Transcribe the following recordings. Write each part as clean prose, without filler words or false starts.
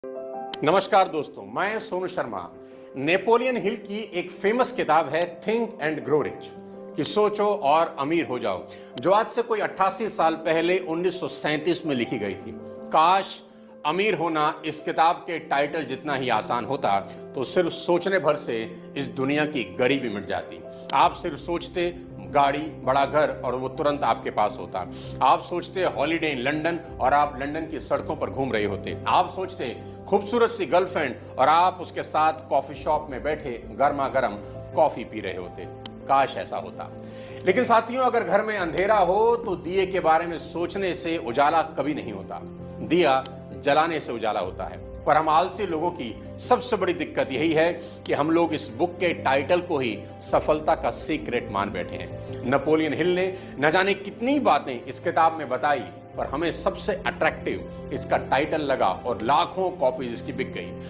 नमस्कार दोस्तों, मैं सोनू शर्मा। नेपोलियन हिल की एक फेमस किताब है थिंक एंड ग्रो रिच, कि सोचो और अमीर हो जाओ, जो आज से कोई 88 साल पहले 1937 में लिखी गई थी। काश अमीर होना इस किताब के टाइटल जितना ही आसान होता तो सिर्फ सोचने भर से इस दुनिया की गरीबी मिट जाती। आप सिर्फ सोचते गाड़ी, बड़ा घर और वो तुरंत आपके पास होता। आप सोचते हॉलीडे इन लंदन और आप लंदन की सड़कों पर घूम रहे होते। आप सोचते खूबसूरत सी गर्लफ्रेंड और आप उसके साथ कॉफी शॉप में बैठे गर्मा गर्म कॉफी पी रहे होते। काश ऐसा होता। लेकिन साथियों, अगर घर में अंधेरा हो तो दिए के बारे में सोचने से उजाला कभी नहीं होता, दिया जलाने से उजाला होता है। पर हम आलसी लोगों की सबसे बड़ी दिक्कत यही है कि हम लोग इस बुक के टाइटल को ही सफलता का सीक्रेट मान बैठे हैं। नेपोलियन हिल ने न जाने कितनी बातें इस किताब में बताई, पर हमें सबसे अट्रैक्टिव इसका टाइटल लगा और लाखों कॉपीज इसकी बिक गई।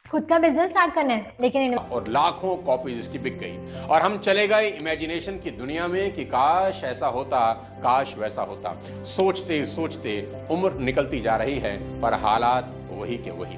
खुद का बिजनेस स्टार्ट करना है, लेकिन लाखों कॉपीज इसकी बिक गई और हम चले गए इमेजिनेशन की दुनिया में कि काश ऐसा होता, काश वैसा होता। सोचते सोचते उम्र निकलती जा रही है, पर हालात वही के वही।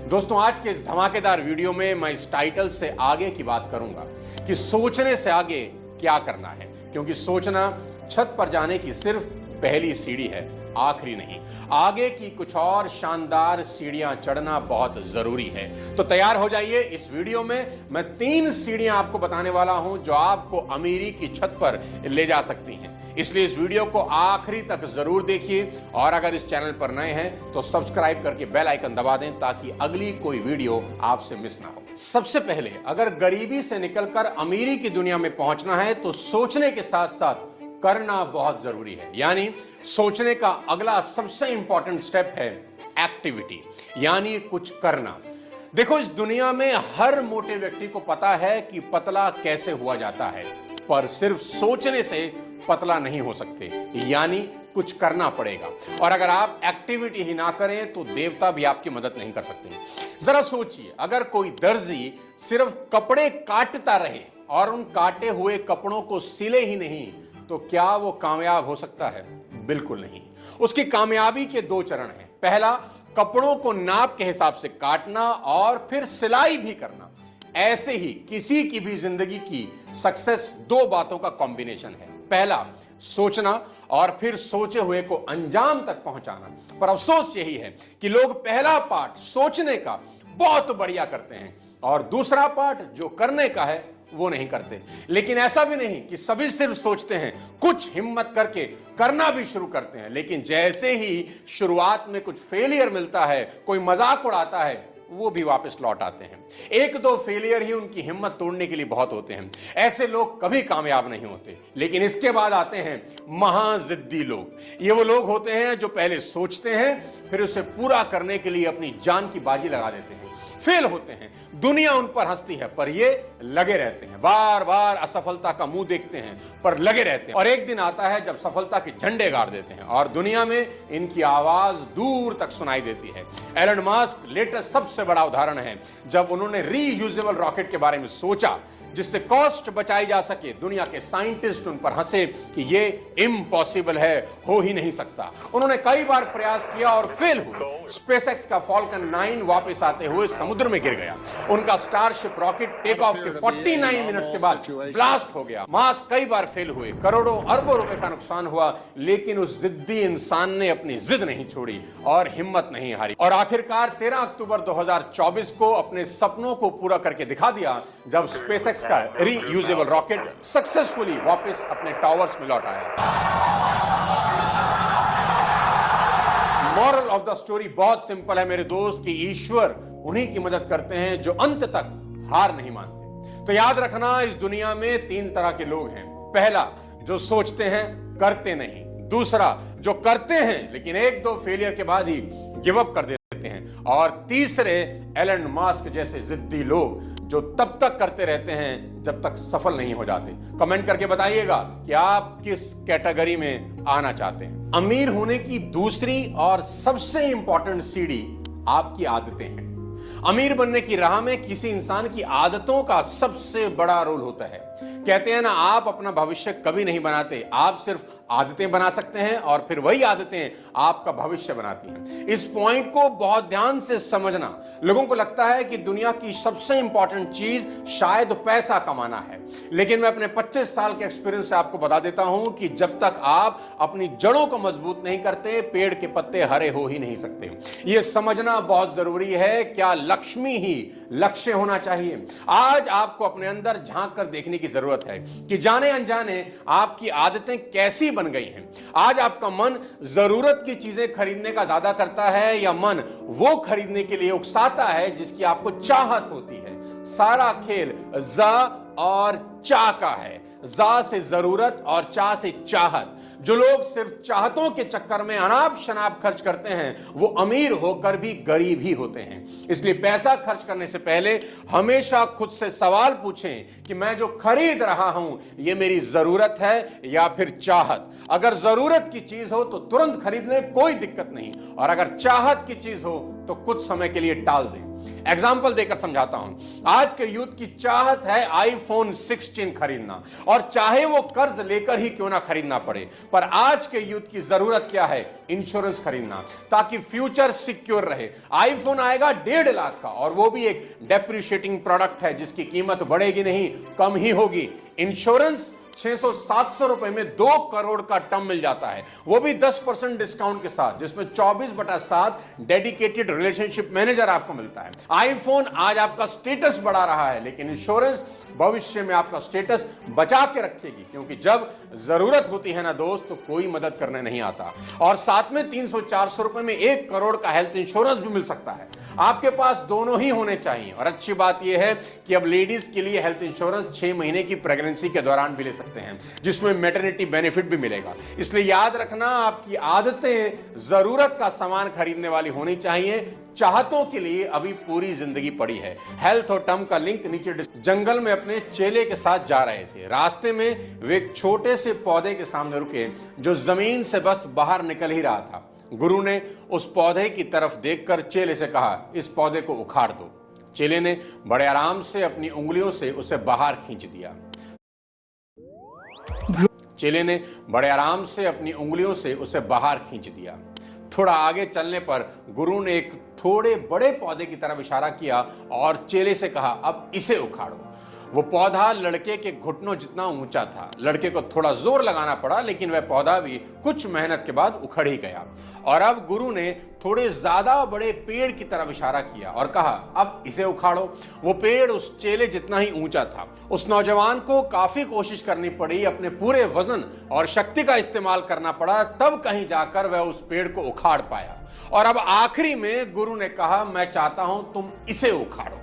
दोस्तों, आज के इस धमाकेदार वीडियो में मैं इस टाइटल से आगे की बात करूंगा कि सोचने से आगे क्या करना है, क्योंकि सोचना छत पर जाने की सिर्फ पहली सीढ़ी है, आखिरी नहीं। आगे की कुछ और शानदार सीढ़ियां चढ़ना बहुत जरूरी है। तो तैयार हो जाइए। इस वीडियो में मैं 3 सीढ़ियां आपको बताने वाला हूं जो आपको अमीरी की छत पर ले जा सकती हैं। इसलिए इस वीडियो को आखिरी तक जरूर देखिए और अगर इस चैनल पर नए हैं तो सब्सक्राइब करके बेल आइकन दबा दें ताकि अगली कोई वीडियो आपसे मिस ना हो। सबसे पहले, अगर गरीबी से निकलकर अमीरी की दुनिया में पहुंचना है तो सोचने के साथ साथ करना बहुत जरूरी है। यानी सोचने का अगला सबसे इंपॉर्टेंट स्टेप है एक्टिविटी, यानी कुछ करना। देखो, इस दुनिया में हर मोटे व्यक्ति को पता है कि पतला कैसे हुआ जाता है, पर सिर्फ सोचने से पतला नहीं हो सकते, यानी कुछ करना पड़ेगा। और अगर आप एक्टिविटी ही ना करें तो देवता भी आपकी मदद नहीं कर सकते। जरा सोचिए, अगर कोई दर्जी सिर्फ कपड़े काटता रहे और उन काटे हुए कपड़ों को सिले ही नहीं, तो क्या वो कामयाब हो सकता है? बिल्कुल नहीं। उसकी कामयाबी के 2 चरण हैं। पहला, कपड़ों को नाप के हिसाब से काटना और फिर सिलाई भी करना। ऐसे ही किसी की भी जिंदगी की सक्सेस 2 बातों का कॉम्बिनेशन है। पहला, सोचना और फिर सोचे हुए को अंजाम तक पहुंचाना। पर अफसोस यही है कि लोग पहला पार्ट सोचने का बहुत बढ़िया करते हैं और दूसरा पार्ट जो करने का है वो नहीं करते। लेकिन ऐसा भी नहीं कि सभी सिर्फ सोचते हैं, कुछ हिम्मत करके करना भी शुरू करते हैं। लेकिन जैसे ही शुरुआत में कुछ फेलियर मिलता है, कोई मजाक उड़ाता है, वो भी वापस लौट आते हैं। 1-2 फेलियर ही उनकी हिम्मत तोड़ने के लिए बहुत होते हैं। ऐसे लोग कभी कामयाब नहीं होते। लेकिन इसके बाद आते हैं महाजिद्दी लोग। ये वो लोग होते हैं जो पहले सोचते हैं, फिर उसे पूरा करने के लिए अपनी जान की बाजी लगा देते हैं। फेल होते हैं, दुनिया उन पर हंसती है, पर ये लगे रहते हैं। बार बार असफलता का मुंह देखते हैं, पर लगे रहते हैं। और एक दिन आता है जब सफलता के झंडे गाड़ देते हैं और दुनिया में इनकी आवाज दूर तक सुनाई देती है। एलन मस्क लेटेस्ट सबसे बड़ा उदाहरण है। जब उन्होंने रीयूजेबल रॉकेट के बारे में सोचा जिससे कॉस्ट बचाई जा सके, दुनिया के साइंटिस्ट उन पर हंसे कि ये इम्पॉसिबल है, हो ही नहीं सकता। उन्होंने कई बार प्रयास किया और फेल हुए। स्पेसएक्स का फॉल्कन 9 वापस आते हुए समुद्र में गिर गया। उनका स्टारशिप रॉकेट टेक ऑफ के 49 मिनट्स के बाद ब्लास्ट हो गया। मस्क कई बार फेल हुए, करोड़ों अरबों रुपए का नुकसान हुआ, लेकिन उस जिद्दी इंसान ने अपनी जिद नहीं छोड़ी और हिम्मत नहीं हारी। और आखिरकार 13 अक्टूबर 2024 को अपने सपनों को पूरा करके दिखा दिया, जब स्पेसएक्स का रीयूजेबल रॉकेट सक्सेसफुली वापस अपने टावर्स में लौट आया। मॉरल ऑफ द स्टोरी बहुत सिंपल है मेरे दोस्त, कि ईश्वर उन्हीं की मदद करते हैं जो अंत तक हार नहीं मानते। तो याद रखना, इस दुनिया में 3 तरह के लोग हैं। पहला, जो सोचते हैं करते नहीं। दूसरा, जो करते हैं लेकिन 1-2 फेलियर के बाद ही गिव अप कर देते हैं। और तीसरे, एलन मस्क जैसे जिद्दी लोग जो तब तक करते रहते हैं जब तक सफल नहीं हो जाते। कमेंट करके बताइएगा कि आप किस कैटेगरी में आना चाहते हैं। अमीर होने की दूसरी और सबसे इंपॉर्टेंट सीढ़ी आपकी आदतें हैं। अमीर बनने की राह में किसी इंसान की आदतों का सबसे बड़ा रोल होता है। कहते हैं ना, आप अपना भविष्य कभी नहीं बनाते, आप सिर्फ आदतें बना सकते हैं और फिर वही आदतें आपका भविष्य बनाती हैं। इस पॉइंट को बहुत ध्यान से समझना। लोगों को लगता है कि दुनिया की सबसे इंपॉर्टेंट चीज शायद पैसा कमाना है, लेकिन मैं अपने 25 साल के एक्सपीरियंस से आपको बता देता हूं कि जब तक आप अपनी जड़ों को मजबूत नहीं करते, पेड़ के पत्ते हरे हो ही नहीं सकते। यह समझना बहुत जरूरी है, क्या लक्ष्मी ही लक्ष्य होना चाहिए। आज आपको अपने अंदर झांक कर देखने की जरूरत है कि जाने अनजाने आपकी आदतें कैसी बन गई हैं। आज आपका मन जरूरत की चीजें खरीदने का ज्यादा करता है या मन वो खरीदने के लिए उकसाता है जिसकी आपको चाहत होती है। सारा खेल जा और चा का है। जा से जरूरत और चा से चाहत। जो लोग सिर्फ चाहतों के चक्कर में अनाप शनाप खर्च करते हैं वो अमीर होकर भी गरीब ही होते हैं। इसलिए पैसा खर्च करने से पहले हमेशा खुद से सवाल पूछें कि मैं जो खरीद रहा हूं ये मेरी जरूरत है या फिर चाहत। अगर जरूरत की चीज हो तो तुरंत खरीद लें, कोई दिक्कत नहीं, और अगर चाहत की चीज हो तो कुछ समय के लिए टाल दें। एग्जाम्पल देकर समझाता हूं। आज के यूथ की चाहत है आईफोन 16 खरीदना, और चाहे वो कर्ज लेकर ही क्यों ना खरीदना पड़े। पर आज के यूथ की जरूरत क्या है? इंश्योरेंस खरीदना, ताकि फ्यूचर सिक्योर रहे। आईफोन आएगा 1.5 लाख का, और वो भी एक डेप्रिशिएटिंग प्रोडक्ट है जिसकी कीमत बढ़ेगी नहीं, कम ही होगी। इंश्योरेंस 600-700 रुपए में 2 करोड़ का टर्म मिल जाता है, वो भी 10% डिस्काउंट के साथ, जिसमें 24/7 डेडिकेटेड रिलेशनशिप मैनेजर आपको मिलता है। आईफोन आज आपका स्टेटस बढ़ा रहा है, लेकिन इंश्योरेंस भविष्य में आपका स्टेटस बचा के रखेगी, क्योंकि जब जरूरत होती है ना दोस्त, तो कोई मदद करने नहीं आता। और साथ में 300-400 रुपए में 1 करोड़ का हेल्थ इंश्योरेंस भी मिल सकता है। आपके पास दोनों ही होने चाहिए। और अच्छी बात यह है कि अब लेडीज के लिए हेल्थ इंश्योरेंस 6 महीने की प्रेगनेंसी के दौरान भी ले सकते हैं, जिसमें मैटरनिटी बेनिफिट भी मिलेगा। इसलिए याद रखना, आपकी आदतें जरूरत का सामान खरीदने वाली होनी चाहिए। चाहतों के लिए अभी पूरी जिंदगी पड़ी है। हेल्थ और टर्म का लिंक नीचे। जंगल में अपने चेले के साथ जा रहे थे। रास्ते में वे एक छोटे से पौधे के सामने रुके जो जमीन से बस बाहर निकल ही रहा था। गुरु ने उस पौधे की तरफ देखकर चेले से कहा, इस पौधे को उखाड़ दो। चेले ने बड़े आराम से अपनी उंगलियों से उसे बाहर खींच दिया। चेले ने बड़े आराम से अपनी उंगलियों से उसे बाहर खींच दिया। थोड़ा आगे चलने पर गुरु ने एक थोड़े बड़े पौधे की तरफ इशारा किया और चेले से कहा, अब इसे उखाड़ो। वो पौधा लड़के के घुटनों जितना ऊंचा था। लड़के को थोड़ा जोर लगाना पड़ा, लेकिन वह पौधा भी कुछ मेहनत के बाद उखड़ ही गया। और अब गुरु ने थोड़े ज्यादा बड़े पेड़ की तरफ इशारा किया और कहा, अब इसे उखाड़ो। वो पेड़ उस चेले जितना ही ऊंचा था। उस नौजवान को काफी कोशिश करनी पड़ी, अपने पूरे वजन और शक्ति का इस्तेमाल करना पड़ा, तब कहीं जाकर वह उस पेड़ को उखाड़ पाया। और अब आखिरी में गुरु ने कहा, मैं चाहता हूं तुम इसे उखाड़ो।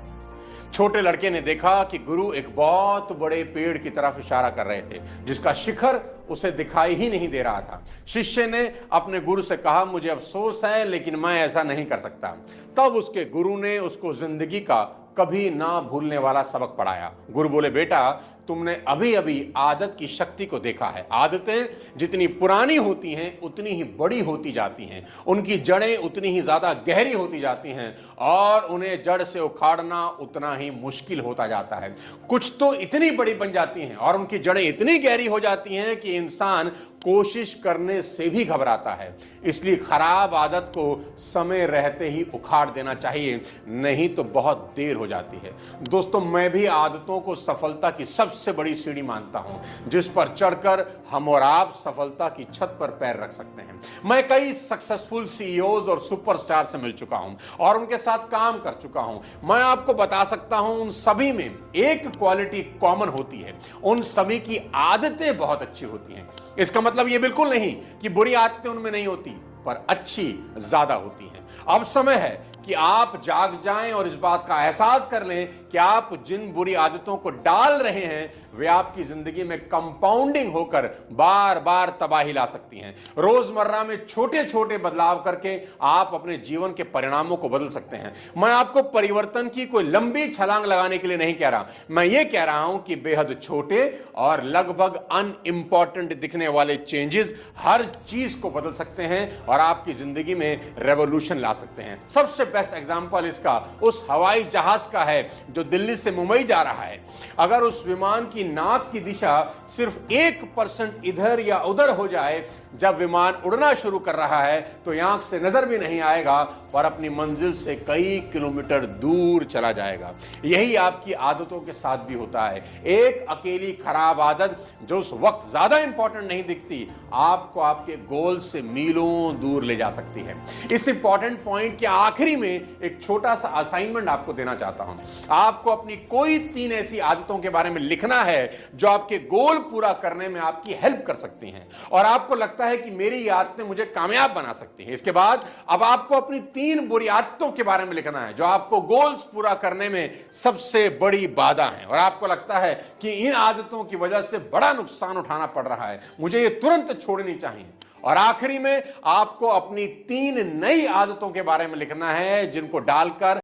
छोटे लड़के ने देखा कि गुरु एक बहुत बड़े पेड़ की तरफ इशारा कर रहे थे, जिसका शिखर उसे दिखाई ही नहीं दे रहा था। शिष्य ने अपने गुरु से कहा, मुझे अफसोस है, लेकिन मैं ऐसा नहीं कर सकता। तब उसके गुरु ने उसको जिंदगी का कभी ना भूलने वाला सबक पढ़ाया। गुरु बोले, बेटा, तुमने अभी अभी आदत की शक्ति को देखा है। आदतें जितनी पुरानी होती हैं उतनी ही बड़ी होती जाती हैं, उनकी जड़ें उतनी ही ज्यादा गहरी होती जाती हैं, और उन्हें जड़ से उखाड़ना उतना ही मुश्किल होता जाता है। कुछ तो इतनी बड़ी बन जाती हैं और उनकी जड़ें इतनी गहरी हो जाती हैं कि इंसान कोशिश करने से भी घबराता है। इसलिए खराब आदत को समय रहते ही उखाड़ देना चाहिए, नहीं तो बहुत देर हो जाती है। दोस्तों, मैं भी आदतों को सफलता की सबसे बड़ी सीढ़ी मानता हूं, जिस पर चढ़कर हम और आप सफलता की छत पर पैर रख सकते हैं। मैं कई सक्सेसफुल सीईओज और सुपरस्टार से मिल चुका हूं और उनके साथ काम कर चुका हूं। मैं आपको बता सकता हूं, उन सभी में एक क्वालिटी कॉमन होती है, उन सभी की आदतें बहुत अच्छी होती हैं। इसका मतलब यह बिल्कुल नहीं कि बुरी आदतें उनमें नहीं होती, पर अच्छी ज्यादा होती हैं। अब समय है कि आप जाग जाएं और इस बात का एहसास कर लें कि आप जिन बुरी आदतों को डाल रहे हैं वे आपकी जिंदगी में कंपाउंडिंग होकर बार बार तबाही ला सकती हैं। रोजमर्रा में छोटे छोटे बदलाव करके आप अपने जीवन के परिणामों को बदल सकते हैं। मैं आपको परिवर्तन की कोई लंबी छलांग लगाने के लिए नहीं कह रहा, मैं ये कह रहा हूं कि बेहद छोटे और लगभग अनइम्पॉर्टेंट दिखने वाले चेंजेस हर चीज को बदल सकते हैं और आपकी जिंदगी में रेवोल्यूशन ला सकते हैं। सबसे बेस्ट एग्जांपल इसका उस हवाई जहाज का है जो जो दिल्ली से मुंबई जा रहा है, अगर उस विमान की नाक की दिशा सिर्फ 1% इधर या उधर हो जाए जब विमान उड़ना शुरू कर रहा है, तो आंख से नजर भी नहीं आएगा और अपनी मंजिल से कई किलोमीटर दूर चला जाएगा। यही आपकी आदतों के साथ भी होता है। एक अकेली खराब आदत जो उस वक्त ज्यादा इंपॉर्टेंट नहीं दिखती, आपको आपके गोल से मीलों दूर ले जा सकती है। इस इंपॉर्टेंट पॉइंट के आखिरी में एक छोटा सा असाइनमेंट आपको देना चाहता हूं। आपको अपनी कोई 3 ऐसी आदतों के बारे में लिखना है जो आपके गोल पूरा करने में आपकी हेल्प कर सकती हैं और आपको लगता है कि मेरी ये आदतें मुझे कामयाब बना सकती हैं। इसके बाद अब आपको अपनी 3 बुरी आदतों के बारे में लिखना है जो आपको गोल्स पूरा करने में सबसे बड़ी बाधा है और आपको लगता है कि इन आदतों की वजह से बड़ा नुकसान उठाना पड़ रहा है, मुझे ये तुरंत छोड़नी चाहिए। और आखिरी में आपको अपनी 3 नई आदतों के बारे में लिखना है जिनको डालकर